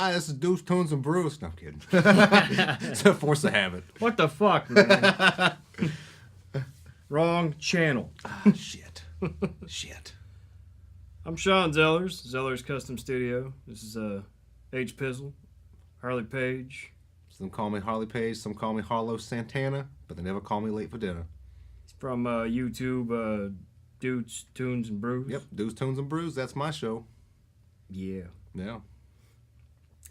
Hi, this is Deuce Tunes and Brews. No, I'm kidding. It's a force of habit. What the fuck, man? Wrong channel. Shit. Shit. I'm Sean Zellers, Zellers Custom Studio. This is H. Pizzle, Harley Page. Some call me Harley Page, some call me Harlow Santana, but they never call me late for dinner. It's from YouTube, Dudes, Tunes, and Brews. Yep, Deuce Tunes and Brews, that's my show. Yeah. Yeah.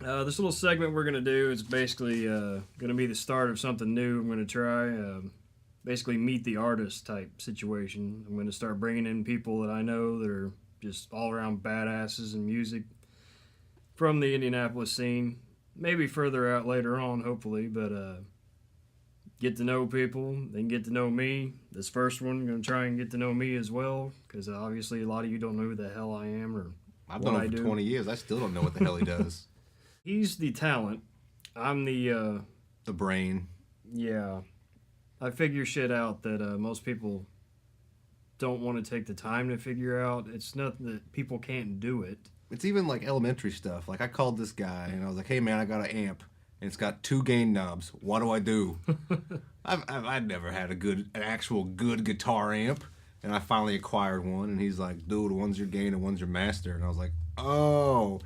This little segment we're going to do is basically going to be the start of something new I'm going to try. Basically meet the artist type situation. I'm going to start bringing in people that I know that are just all around badasses in music from the Indianapolis scene. Maybe further out later on, hopefully, but get to know people, then get to know me. This first one, I'm going to try and get to know me as well, because obviously a lot of you don't know who the hell I am or I've what known I him for do. 20 years. I still don't know what the hell he does. He's the talent. I'm the, The brain. yeah. I figure shit out that most people don't want to take the time to figure out. It's nothing that people can't do it. It's even like elementary stuff. Like I called this guy and I was like, "Hey man, I got an amp and it's got 2 gain knobs. What do I do?" I've never had an actual good guitar amp, and I finally acquired one. And he's like, "Dude, one's your gain and one's your master." And I was like, "Oh."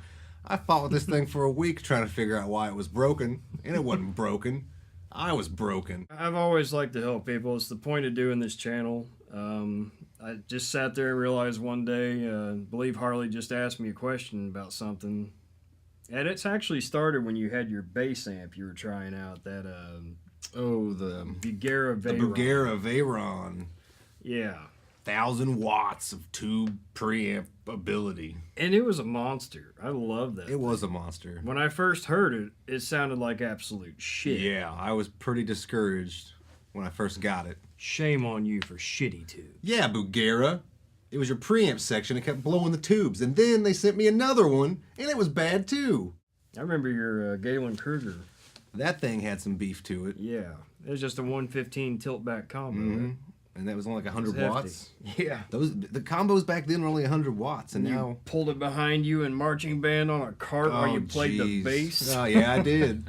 I fought with this thing for a week trying to figure out why it was broken, and it wasn't broken. I was broken. I've always liked to help people. It's the point of doing this channel. I just sat there and realized one day, I believe Harley just asked me a question about something. And it's actually started when you had your bass amp you were trying out, that The Bugera Veyron. Bugera Veyron. Yeah. 1,000 watts of tube preamp ability. And it was a monster. I love that. It was a monster. When I first heard it, it sounded like absolute shit. Yeah, I was pretty discouraged when I first got it. Shame on you for shitty tubes. Yeah, Bugera. It was your preamp section. It kept blowing the tubes. And then they sent me another one, and it was bad too. I remember your Galen Kruger. That thing had some beef to it. Yeah. It was just a 115 tilt back combo. Mhm. And that was only like 100 It was watts. hefty. Yeah. The combos back then were only 100 watts, and You now... pulled it behind you in marching band on a cart while you played the jeez. bass. Oh, yeah, I did.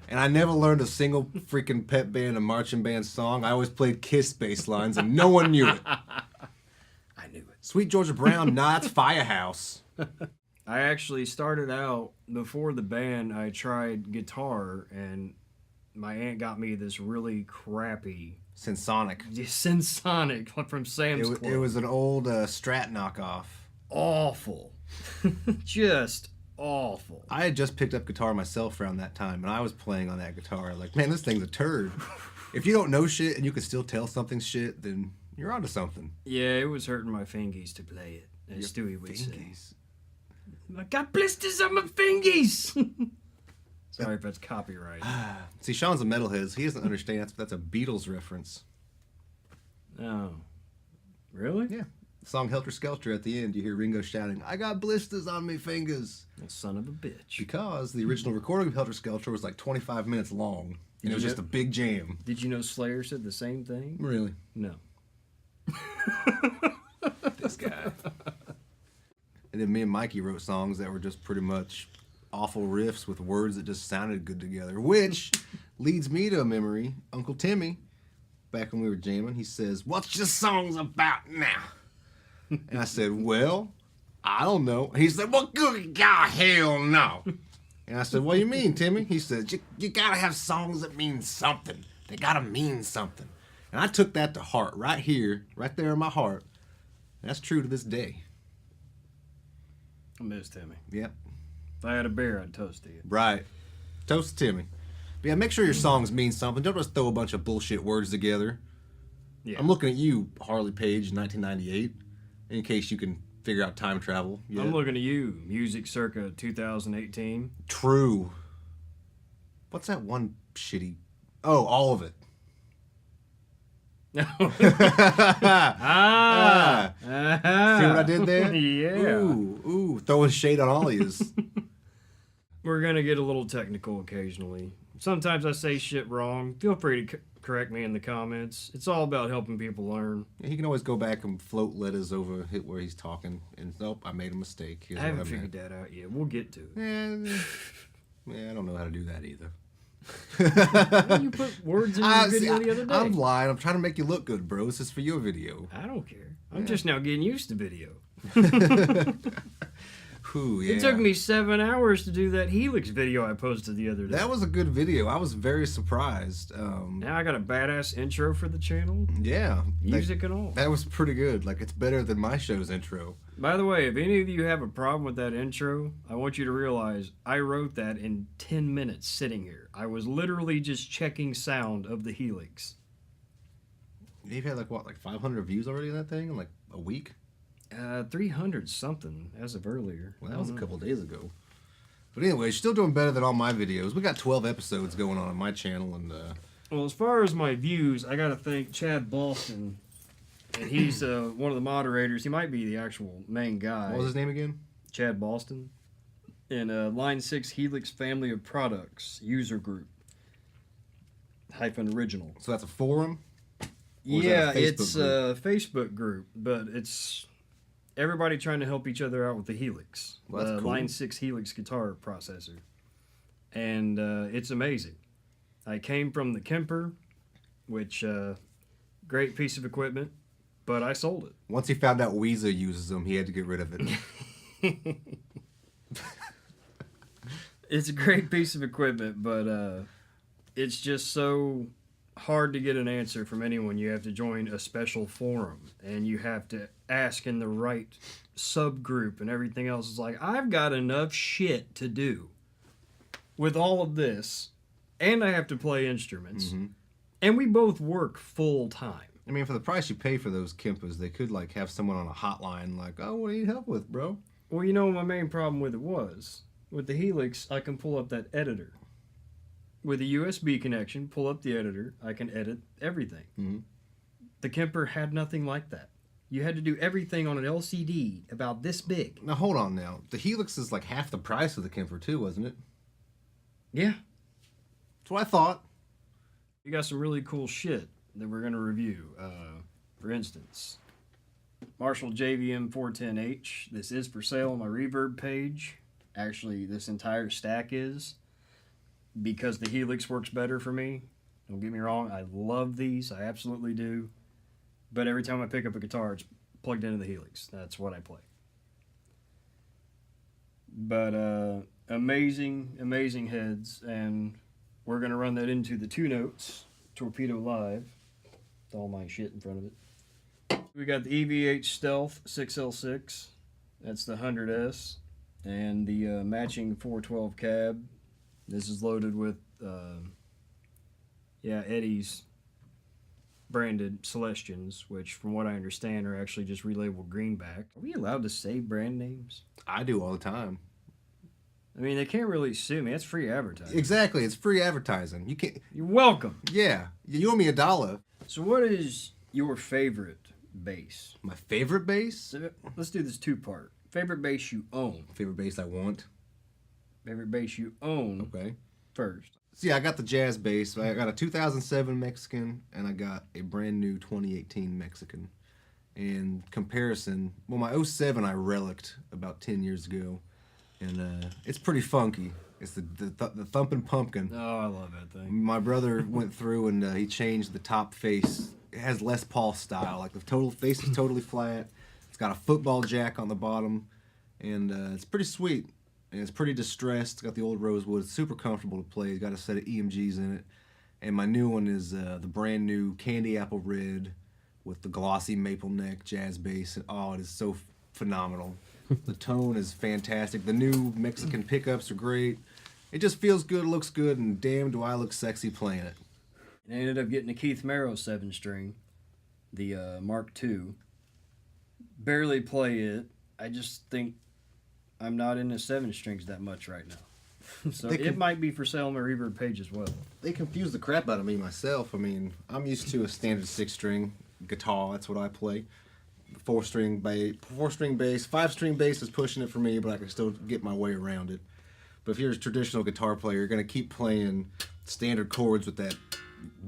And I never learned a single freaking pep band and marching band song. I always played Kiss bass lines, and no one knew it. I knew it. Sweet Georgia Brown, nah, it's Firehouse. I actually started out, before the band, I tried guitar, and my aunt got me this really crappy Sensonic. Sensonic from Sam's Club. It was an old Strat knockoff. Awful. Just awful. I had just picked up guitar myself around that time, and I was playing on that guitar. Like, man, this thing's a turd. If you don't know shit and you can still tell something's shit, then you're onto something. Yeah, it was hurting my fingies to play it, as Stewie would say. Fingies. I got blisters on my fingies. Sorry if that's copyright. See, Sean's a metalhead, so he doesn't understand. That's a Beatles reference. Oh. Really? Yeah. The song Helter Skelter, at the end, you hear Ringo shouting, "I got blisters on me fingers." That son of a bitch. Because the original recording of Helter Skelter was like 25 minutes long. And it was just a big jam. Did you know Slayer said the same thing? Really? No. This guy. And then me and Mikey wrote songs that were just pretty much awful riffs with words that just sounded good together, which leads me to a memory. Uncle Timmy, back when we were jamming, he says, "What's your songs about now?" And I said, "Well, I don't know." He said, "Well, good God, hell no." And I said, "What do you mean, Timmy?" He said, you gotta have songs that mean something. They gotta mean something." And I took that to heart right here, right there in my heart. And that's true to this day. I miss Timmy. Yep. If I had a beer, I'd toast to you. Right. Toast to Timmy. But yeah, make sure your songs mean something. Don't just throw a bunch of bullshit words together. Yeah. I'm looking at you, Harley Page, 1998, in case you can figure out time travel. Yeah. I'm looking at you, music circa 2018. True. What's that one shitty... Oh, all of it. Ah! See what I did there? Yeah. Ooh, throwing shade on all of yous. We're going to get a little technical occasionally. Sometimes I say shit wrong. Feel free to correct me in the comments. It's all about helping people learn. He can always go back and float letters over where he's talking. And nope, I made a mistake. Here's I what haven't meant. figured that out yet. We'll get to it. Eh, Yeah, I don't know how to do that either. You put words in your video the other day. I'm lying. I'm trying to make you look good, bro. This is for your video. I don't care. I'm just now getting used to video. Ooh, yeah. It took me 7 hours to do that Helix video I posted the other day. That was a good video. I was very surprised. Now I got a badass intro for the channel. Yeah. Music and all. That was pretty good. Like, it's better than my show's intro. By the way, if any of you have a problem with that intro, I want you to realize I wrote that in 10 minutes sitting here. I was literally just checking sound of the Helix. You've had, like, what, like 500 views already in that thing in, like, a week? 300 something as of earlier. Well, that was a couple days ago. But anyway, still doing better than all my videos. We got 12 episodes going on my channel, and Well, as far as my views, I got to thank Chad Boston. And he's one of the moderators. He might be the actual main guy. what was his name again? Chad Boston. In Line 6 Helix Family of Products user group. -original. So that's a forum? Or is Yeah, that a Facebook it's group? a Facebook group, but it's everybody trying to help each other out with the Helix. Well, that's cool. Line 6 Helix guitar processor. And it's amazing. I came from the Kemper, which, great piece of equipment, but I sold it. Once he found out Weezer uses them, he had to get rid of it. It's a great piece of equipment, but it's just so hard to get an answer from anyone. You have to join a special forum, and you have to ask in the right subgroup and everything else. It's like, I've got enough shit to do with all of this, and I have to play instruments, and we both work full time. I mean, for the price you pay for those Kempas, they could, like, have someone on a hotline, like, oh, what do you need help with, bro? Well, you know what my main problem with it was? With the Helix, I can pull up that editor. With a USB connection, pull up the editor, I can edit everything. Mhm. The Kemper had nothing like that. You had to do everything on an LCD about this big. Now, hold on now. The Helix is, like, half the price of the Kemper, too, wasn't it? Yeah. That's what I thought. We got some really cool shit that we're going to review. For instance, Marshall JVM 410H. This is for sale on my Reverb page. Actually, this entire stack is, because the Helix works better for me. Don't get me wrong, I love these. I absolutely do. But every time I pick up a guitar, it's plugged into the Helix. That's what I play. But amazing, amazing heads. And we're going to run that into the 2 Notes Torpedo Live. With all my shit in front of it. We got the EVH Stealth 6L6. That's the 100S. And the matching 412 cab. This is loaded with, Eddie's branded Celestians, which from what I understand are actually just relabeled Greenback. Are we allowed to say brand names? I do all the time. I mean, they can't really sue me. That's free advertising. Exactly. It's free advertising. You can't... You're welcome. Yeah. You owe me $1. So what is your favorite bass? My favorite bass? So let's do this 2-part. Favorite bass you own. Favorite bass I want. Favorite bass you own Okay. first. See, I got the jazz bass. I got a 2007 Mexican, and I got a brand new 2018 Mexican. In comparison, well, my 07 I relicked about 10 years ago, and it's pretty funky. It's the Thumping Pumpkin. Oh, I love that thing. My brother went through and he changed the top face. It has Les Paul style. Like, the total face is totally flat. It's got a football jack on the bottom, and it's pretty sweet. And it's pretty distressed. It's got the old rosewood. It's super comfortable to play. It's got a set of EMGs in it. And my new one is the brand new Candy Apple Red with the glossy maple neck jazz bass. Oh, it is so phenomenal. The tone is fantastic. The new Mexican pickups are great. It just feels good, looks good, and damn do I look sexy playing it. And I ended up getting a Keith Merrow 7-string, the Mark II. Barely play it. I just think I'm not into 7-strings that much right now. So it might be for sale on my Reverb page as well. They confuse the crap out of me myself. I mean, I'm used to a standard 6-string guitar. That's what I play. 4-string bass, 5-string bass is pushing it for me, but I can still get my way around it. But if you're a traditional guitar player, you're going to keep playing standard chords with that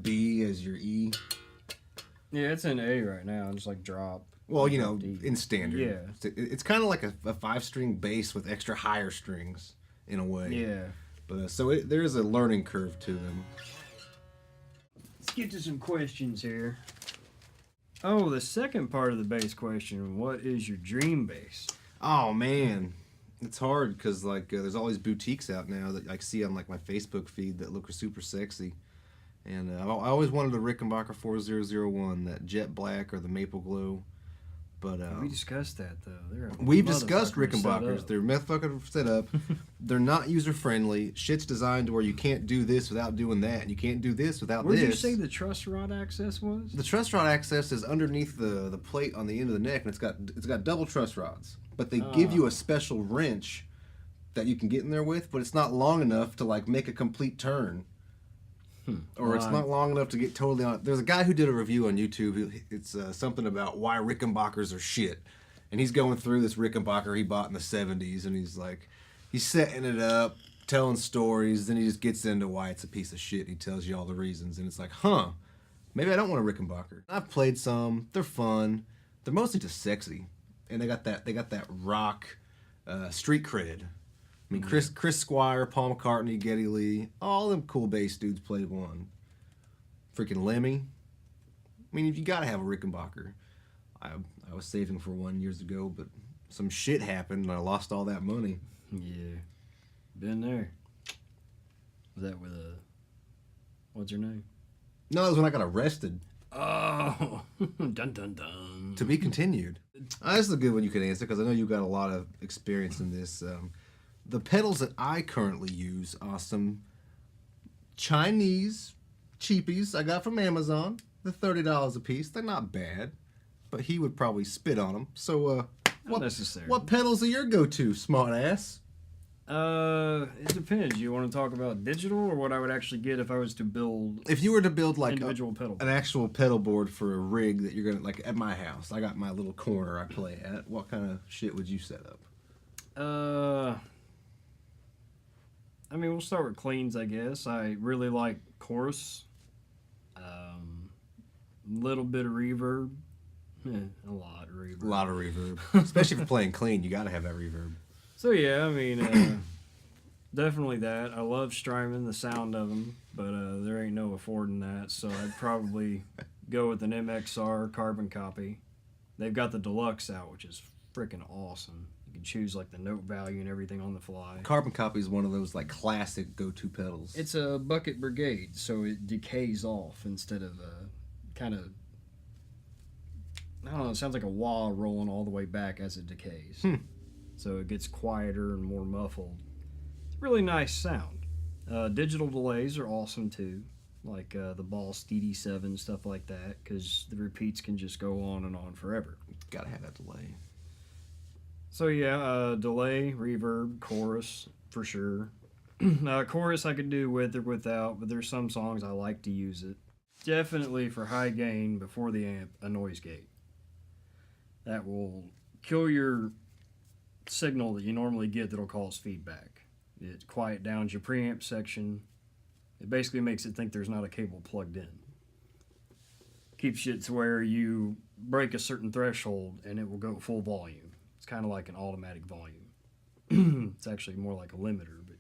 B as your E. Yeah, it's in A right now. Just like drop. Well, you know, D. in standard. Yeah. It's kind of like a 5-string bass with extra higher strings, in a way. Yeah. But there is a learning curve to them. Let's get to some questions here. Oh, the second part of the bass question: what is your dream bass? Oh man, it's hard because like there's all these boutiques out now that I see on like my Facebook feed that look super sexy, and I always wanted a Rickenbacker 4001, that jet black or the maple glow. But We discussed that though. we've discussed Motherfucker Rickenbackers. set up. They're motherfucker set up. They're not user friendly. Shit's designed to where you can't do this without doing that, and you can't do this without Where'd this. you say the truss rod access was? The truss rod access is underneath the plate on the end of the neck, and it's got double truss rods. But they give you a special wrench that you can get in there with, but it's not long enough to like make a complete turn. Or it's not long enough to get totally on. There's a guy who did a review on YouTube. It's something about why Rickenbackers are shit, and he's going through this Rickenbacker he bought in the '70s, and he's setting it up, telling stories. Then he just gets into why it's a piece of shit. And he tells you all the reasons, and it's like, huh, maybe I don't want a Rickenbacker. I've played some. They're fun. They're mostly just sexy, and they got that rock street cred. I mean, Chris Squire, Paul McCartney, Geddy Lee, all them cool bass dudes played one. Freaking Lemmy. I mean, if you gotta have a Rickenbacker. I was saving for one years ago, but some shit happened and I lost all that money. Yeah, been there. Was that with what's her name? No, it was when I got arrested. Oh, dun dun dun. To be continued. This is a good one you can answer because I know you've got a lot of experience in this. The pedals that I currently use are some Chinese cheapies I got from Amazon. They're $30 a piece. They're not bad, but he would probably spit on them. So, Not necessary. what pedals are your go-to, smart ass? It depends. You want to talk about digital or what I would actually get if I was to build If you were to build like individual pedal? an actual pedal board for a rig that you're gonna like at my house, I got my little corner I play at. What kind of shit would you set up? I mean, we'll start with cleans, I guess. I really like chorus. Little bit of reverb. A lot of reverb. A lot of reverb, especially if you're playing clean. You gotta have that reverb. So yeah, I mean, definitely that. I love Strymon, the sound of them, but there ain't no affording that. So I'd probably go with an MXR carbon copy. They've got the deluxe out, which is freaking awesome. You can choose like the note value and everything on the fly. Carbon copy is one of those like classic go-to pedals. It's a bucket brigade, so it decays off instead of kind of, I don't know, it sounds like a wah rolling all the way back as it decays. So it gets quieter and more muffled. It's a really nice sound. Digital delays are awesome too, like the Boss DD7, stuff like that, because the repeats can just go on and on forever. Gotta have that delay. So yeah, delay, reverb, chorus, for sure. Chorus I could do with or without, but there's some songs I like to use it. Definitely for high gain before the amp, a noise gate. That will kill your signal that you normally get that'll cause feedback. It quiet downs your preamp section. It basically makes it think there's not a cable plugged in. Keeps it to where you break a certain threshold and it will go full volume. It's kind of like an automatic volume. It's actually more like a limiter. But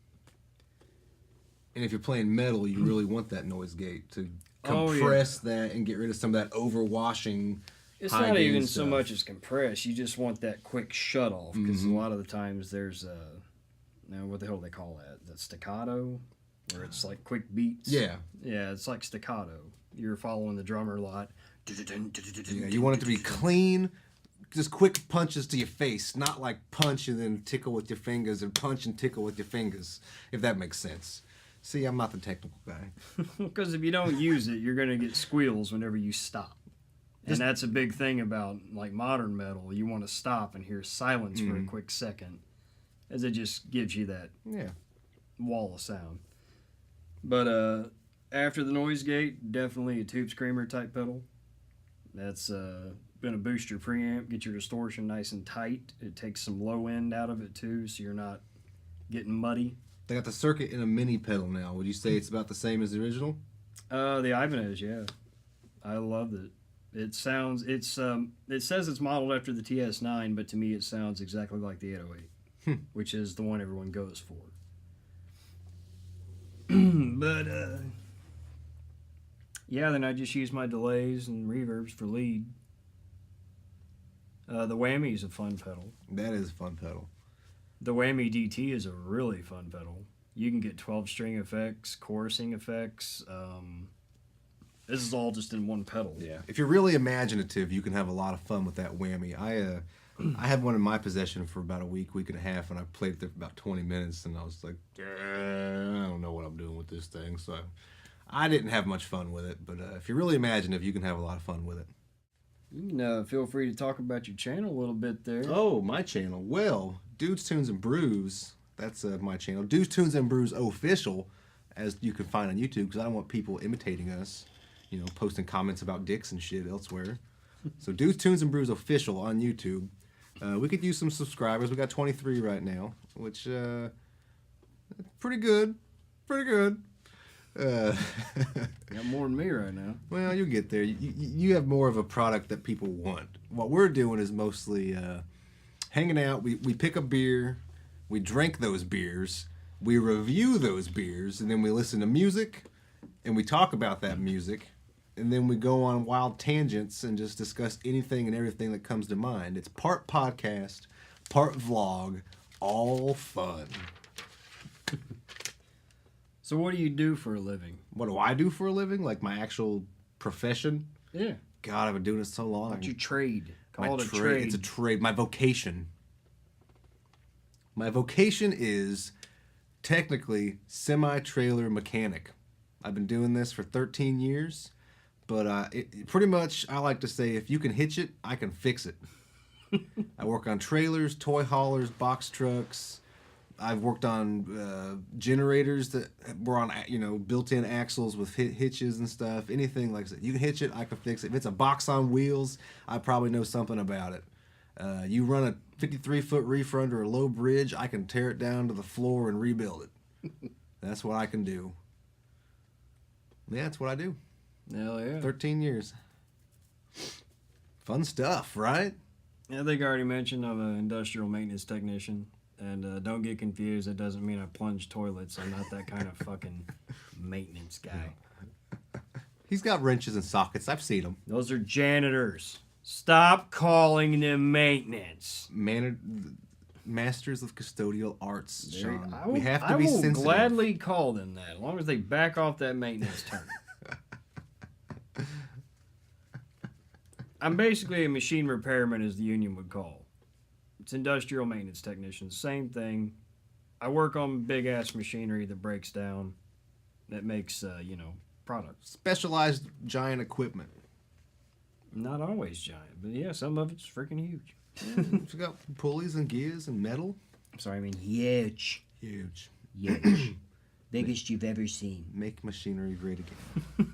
And if you're playing metal, you really want that noise gate to Oh, yeah. compress that and get rid of some of that overwashing. it's high not gain even so stuff. much as compress. You just want that quick shut off because a lot of the times there's now what the hell do they call that? That staccato, where it's like quick beats. Yeah. Yeah, it's like staccato. You're following the drummer a lot. Yeah, you want it to be clean, just quick punches to your face, not like punch and then tickle with your fingers and punch and tickle with your fingers, if that makes sense. See, I'm not the technical guy. Because if you don't use it, you're going to get squeals whenever you stop. And that's a big thing about like modern metal. You want to stop and hear silence for a quick second, as it just gives you that Yeah. wall of sound. But after the noise gate, definitely a tube screamer type pedal. That's going to boost your preamp, get your distortion nice and tight. It takes some low end out of it too, so you're not getting muddy. They got the circuit in a mini pedal now. Would you say it's about the same as the original? The Ibanez, yeah, I loved it. It sounds, it says it's modeled after the TS9, but to me it sounds exactly like the 808, which is the one everyone goes for. But yeah, then I just use my delays and reverbs for lead. The Whammy is a fun pedal. That is a fun pedal. The Whammy DT is a really fun pedal. You can get 12-string effects, chorusing effects. This is all just in one pedal. Yeah. If you're really imaginative, you can have a lot of fun with that Whammy. I had one in my possession for about a week and a half, and I played it there for about 20 minutes, and I was like, I don't know what I'm doing with this thing. So I didn't have much fun with it, but if you're really imaginative, you can have a lot of fun with it. You can feel free to talk about your channel a little bit there. Oh, my channel. Well, Dudes, Tunes, and Brews. That's my channel. Dudes, Tunes, and Brews Official, as you can find on YouTube, because I don't want people imitating us, posting comments about dicks and shit elsewhere. So Dudes, Tunes, and Brews Official on YouTube. We could use some subscribers. We got 23 right now, which pretty good. Pretty good. Got more than me right now. Well, you'll get there. You have more of a product that people want. What we're doing is mostly hanging out. We pick a beer, we drink those beers, we review those beers, and then we listen to music, and we talk about that music, and then we go on wild tangents and just discuss anything and everything that comes to mind. It's part podcast, part vlog, all fun. So what do you do for a living? What do I do for a living? Like my actual profession? Yeah. God, I've been doing it so long. What's your trade? My Call it a trade. It's a trade. My vocation. My vocation is technically semi-trailer mechanic. I've been doing this for 13 years, but pretty much I like to say if you can hitch it, I can fix it. I work on trailers, toy haulers, box trucks. I've worked on generators that were on, built-in axles with hitches and stuff. Anything like that. You can hitch it, I can fix it. If it's a box on wheels, I probably know something about it. You run a 53-foot reefer under a low bridge, I can tear it down to the floor and rebuild it. That's what I can do. Yeah, that's what I do. Hell yeah. 13 years. Fun stuff, right? I think I already mentioned I'm an industrial maintenance technician. And don't get confused, that doesn't mean I plunge toilets. I'm not that kind of fucking maintenance guy. He's got wrenches and sockets. I've seen them. Those are janitors. Stop calling them maintenance. Masters of custodial arts, Sean. I will sensitive. Gladly call them that, as long as they back off that maintenance term. I'm basically a machine repairman, as the union would call. It's industrial maintenance technician. Same thing. I work on big-ass machinery that breaks down, that makes, products. Specialized giant equipment. Not always giant, but yeah, some of it's freaking huge. It's got pulleys and gears and metal. I'm sorry, I mean huge. Huge. Huge. Biggest you've ever seen. Make machinery great again.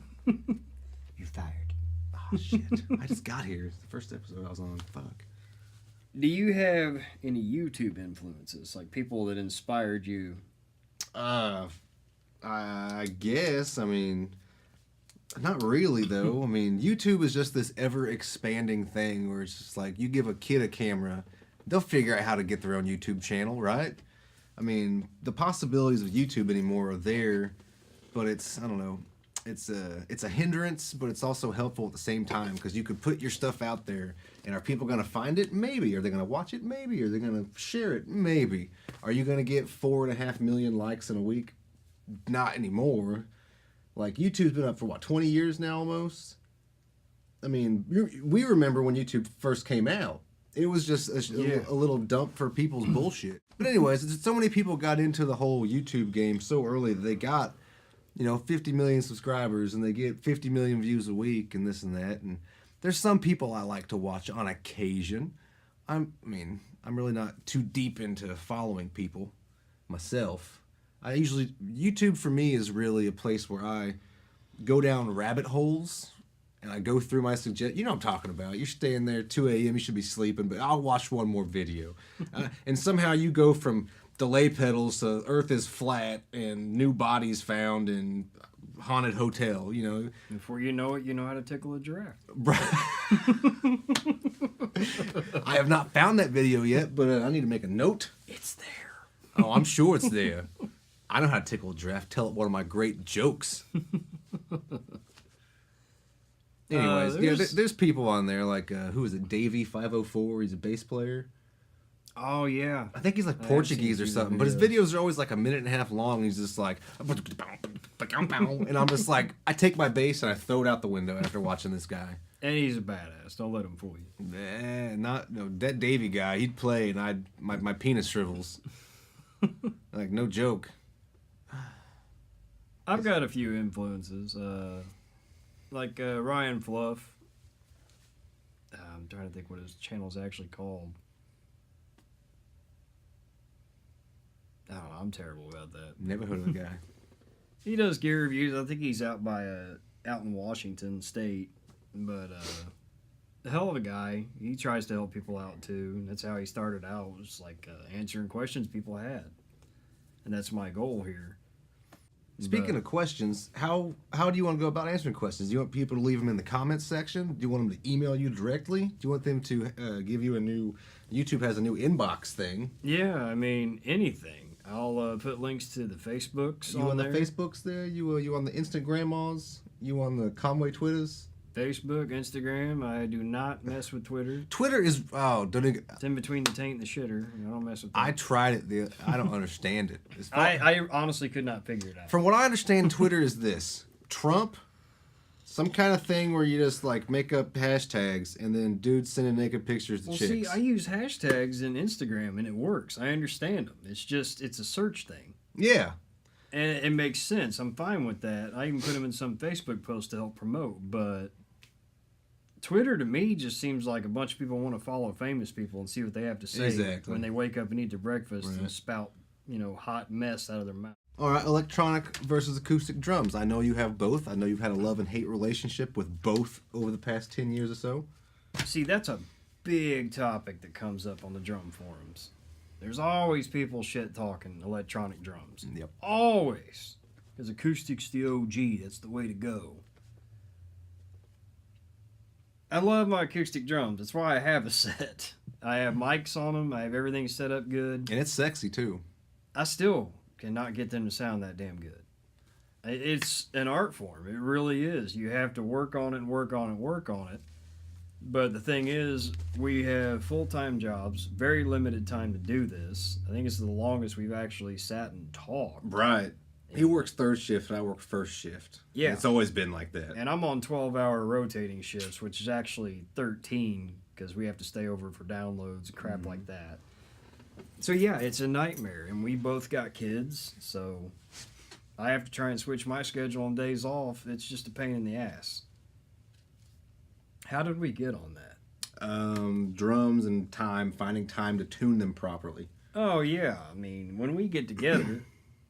You're fired. Oh, shit. I just got here. It's the first episode I was on. Fuck. Do you have any YouTube influences, like people that inspired you? I guess. I mean, not really, though. I mean, YouTube is just this ever-expanding thing where it's just like you give a kid a camera, they'll figure out how to get their own YouTube channel, right? I mean, the possibilities of YouTube anymore are there, but it's, I don't know, it's a hindrance, but it's also helpful at the same time because you could put your stuff out there, and are people going to find it? Maybe. Are they going to watch it? Maybe. Are they going to share it? Maybe. Are you going to get 4.5 million likes in a week? Not anymore. Like, YouTube's been up for, 20 years now almost? I mean, we remember when YouTube first came out. It was just a little dump for people's bullshit. But anyways, so many people got into the whole YouTube game so early that they got, 50 million subscribers and they get 50 million views a week and this and that. And there's some people I like to watch on occasion. I'm really not too deep into following people myself. YouTube for me is really a place where I go down rabbit holes and I go through my what I'm talking about. You're staying there 2 a.m., you should be sleeping, but I'll watch one more video. And somehow you go from delay pedals to Earth is flat and new bodies found in haunted hotel, Before you know it, you know how to tickle a giraffe. I have not found that video yet, but I need to make a note. It's there. Oh, I'm sure it's there. I know how to tickle a giraffe. Tell it one of my great jokes. Anyways, there's people on there like who is it? Davey 504. He's a bass player. Oh yeah. I think he's like I have Portuguese seen or a few something. But his videos. videos are always like a minute and a half long. He's just like, and I'm just like, I take my bass and I throw it out the window after watching this guy. And he's a badass. Don't let him fool you. That Davey guy. He'd play and my penis shrivels. Like no joke. I've got a few influences, like Ryan Fluff. I'm trying to think what his channel's actually called. I don't know. I'm terrible about that. Never heard of the guy. He does gear reviews. I think he's out in Washington State, but a hell of a guy. He tries to help people out too. And that's how he started out, was like answering questions people had, and that's my goal here. Speaking of questions, how do you want to go about answering questions? Do you want people to leave them in the comments section? Do you want them to email you directly? Do you want them to give you a new... YouTube has a new inbox thing. Yeah, I mean, anything. I'll put links to the Facebooks You on there. the Facebooks there? You on the Instagramos? You on the Conway Twitters? Facebook, Instagram. I do not mess with Twitter. Twitter is... Oh, don't even... It's in between the taint and the shitter. I don't mess with that. I tried it. I don't understand it. I honestly could not figure it out. From what I understand, Twitter is this. Trump, some kind of thing where you just like make up hashtags and then dudes sending naked pictures to Well, chicks. see, I use hashtags in Instagram and it works. I understand them. It's just, it's a search thing. Yeah. And it makes sense. I'm fine with that. I even put them in some Facebook posts to help promote. But Twitter to me just seems like a bunch of people want to follow famous people and see what they have to say Exactly. when they wake up and eat their breakfast Right. and spout, hot mess out of their mouth. All right, electronic versus acoustic drums. I know you have both. I know you've had a love and hate relationship with both over the past 10 years or so. See, that's a big topic that comes up on the drum forums. There's always people shit talking electronic drums. Yep. Always. Because acoustic's the OG. That's the way to go. I love my acoustic drums. That's why I have a set. I have mics on them. I have everything set up good. And it's sexy, too. I still cannot get them to sound that damn good. It's an art form. It really is. You have to work on it and work on it and work on it. But the thing is, we have full-time jobs, very limited time to do this. I think it's the longest we've actually sat and talked. Right. He works third shift and I work first shift. Yeah. It's always been like that. And I'm on 12-hour rotating shifts, which is actually 13 because we have to stay over for downloads and crap like that. So yeah, it's a nightmare. And we both got kids, so I have to try and switch my schedule on days off. It's just a pain in the ass. How did we get on that? Drums and time, finding time to tune them properly. Oh yeah, I mean, when we get together,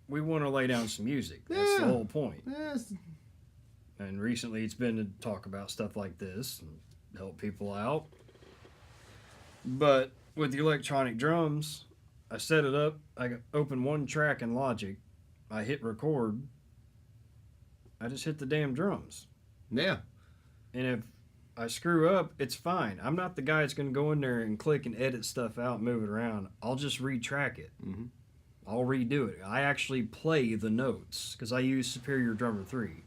we want to lay down some music. That's the Yeah. whole point. Yes. And recently it's been to talk about stuff like this and help people out. But with the electronic drums, I set it up, I open one track in Logic, I hit record, I just hit the damn drums. Yeah. And if I screw up, it's fine. I'm not the guy that's going to go in there and click and edit stuff out and move it around. I'll just retrack it. Mm-hmm. I'll redo it. I actually play the notes because I use Superior Drummer 3.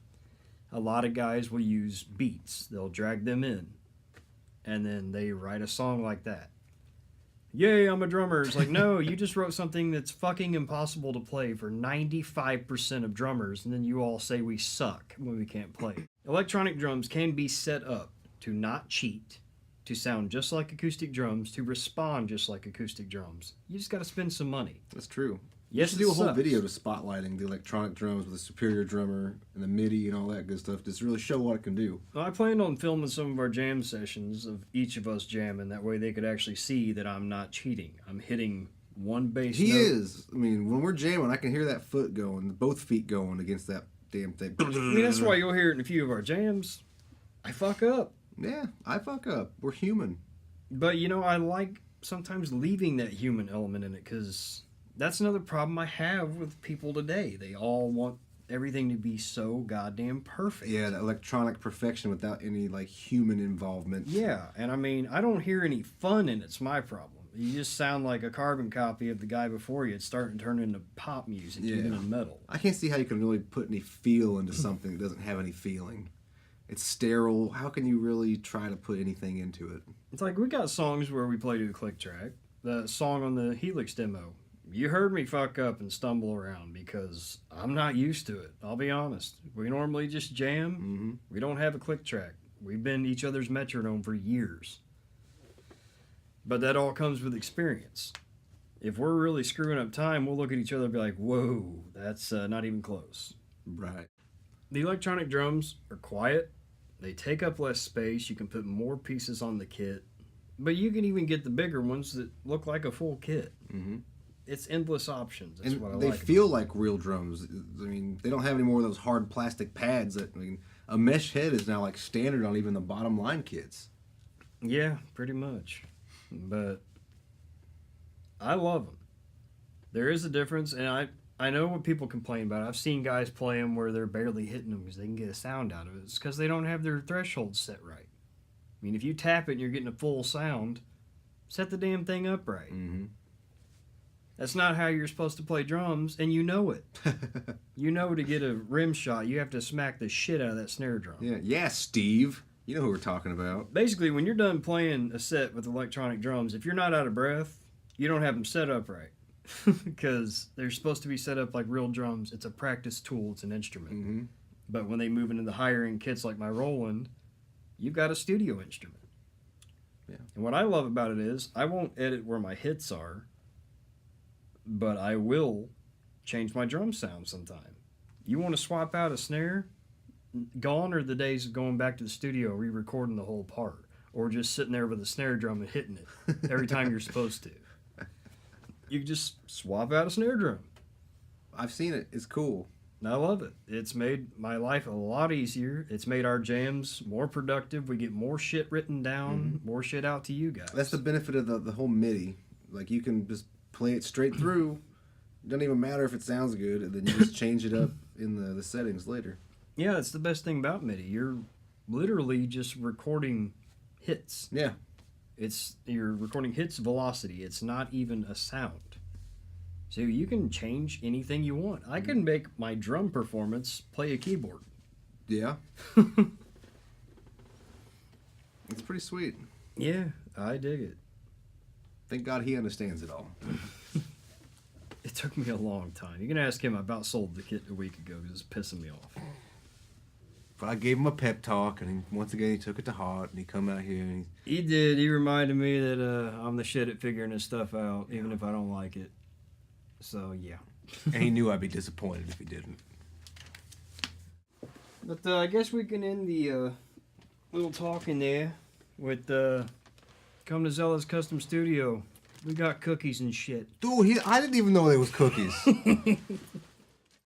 A lot of guys will use beats. They'll drag them in. And then they write a song like that. Yay, I'm a drummer. It's like, no, you just wrote something that's fucking impossible to play for 95% of drummers, and then you all say we suck when we can't play. Electronic drums can be set up to not cheat, to sound just like acoustic drums, to respond just like acoustic drums. You just got to spend some money. That's true. Yes, you should do a whole sucks. video to spotlighting the electronic drums with the Superior drummer and the MIDI and all that good stuff. Just really show what it can do. Well, I planned on filming some of our jam sessions of each of us jamming. That way they could actually see that I'm not cheating. I'm hitting one bass He note. is. I mean, when we're jamming, I can hear that foot going, both feet going against that damn thing. I mean, that's why you'll hear it in a few of our jams. I fuck up. Yeah, I fuck up. We're human. But, I like sometimes leaving that human element in it because that's another problem I have with people today. They all want everything to be so goddamn perfect. Yeah, the electronic perfection without any, human involvement. Yeah, and I mean, I don't hear any fun in it's my problem. You just sound like a carbon copy of the guy before you. It's starting to turn into pop music, even in metal. I can't see how you can really put any feel into something that doesn't have any feeling. It's sterile. How can you really try to put anything into it? It's like we got songs where we play to a click track. The song on the Helix demo, you heard me fuck up and stumble around because I'm not used to it. I'll be honest. We normally just jam. Mm-hmm. We don't have a click track. We've been each other's metronome for years. But that all comes with experience. If we're really screwing up time, we'll look at each other and be like, whoa, that's not even close. Right. The electronic drums are quiet. They take up less space. You can put more pieces on the kit. But you can even get the bigger ones that look like a full kit. Mm-hmm. It's endless options. That's And what I they like. feel like real drums. I mean, they don't have any more of those hard plastic pads. That I mean, a mesh head is now like standard on even the bottom line kits. Yeah, pretty much. But I love them. There is a difference, and I know what people complain about. I've seen guys play them where they're barely hitting them because they can get a sound out of it. It's because they don't have their thresholds set right. I mean, if you tap it and you're getting a full sound, set the damn thing up right. Mm-hmm. That's not how you're supposed to play drums, and you know it. You know to get a rim shot, you have to smack the shit out of that snare drum. Yeah, Steve. You know who we're talking about. Basically, when you're done playing a set with electronic drums, if you're not out of breath, you don't have them set up right. Because they're supposed to be set up like real drums. It's a practice tool, it's an instrument. Mm-hmm. But when they move into the higher end kits like my Roland, you've got a studio instrument. Yeah. And what I love about it is I won't edit where my hits are, but I will change my drum sound sometime. You want to swap out a snare? Gone are the days of going back to the studio, re-recording the whole part, or just sitting there with a snare drum and hitting it every time you're supposed to. You can just swap out a snare drum. I've seen it. It's cool. And I love it. It's made my life a lot easier. It's made our jams more productive. We get more shit written down, more shit out to you guys. That's the benefit of the whole MIDI. Like, you can just play it straight through. It doesn't even matter if it sounds good, and then you just change it up in the settings later. Yeah, that's the best thing about MIDI. You're literally just recording hits. Yeah. You're recording hits velocity. It's not even a sound. So you can change anything you want. I can make my drum performance play a keyboard. Yeah. It's pretty sweet. Yeah, I dig it. Thank God he understands it all. It took me a long time. You can ask him. I about sold the kit a week ago because it's pissing me off. But I gave him a pep talk, and once again he took it to heart, and he come out here and He did. He reminded me that I'm the shit at figuring this stuff out, even if I don't like it. So, yeah. he knew I'd be disappointed if he didn't. But I guess we can end the little talk in there with come to Zella's Custom Studio. We got cookies and shit. Dude, I didn't even know there was cookies.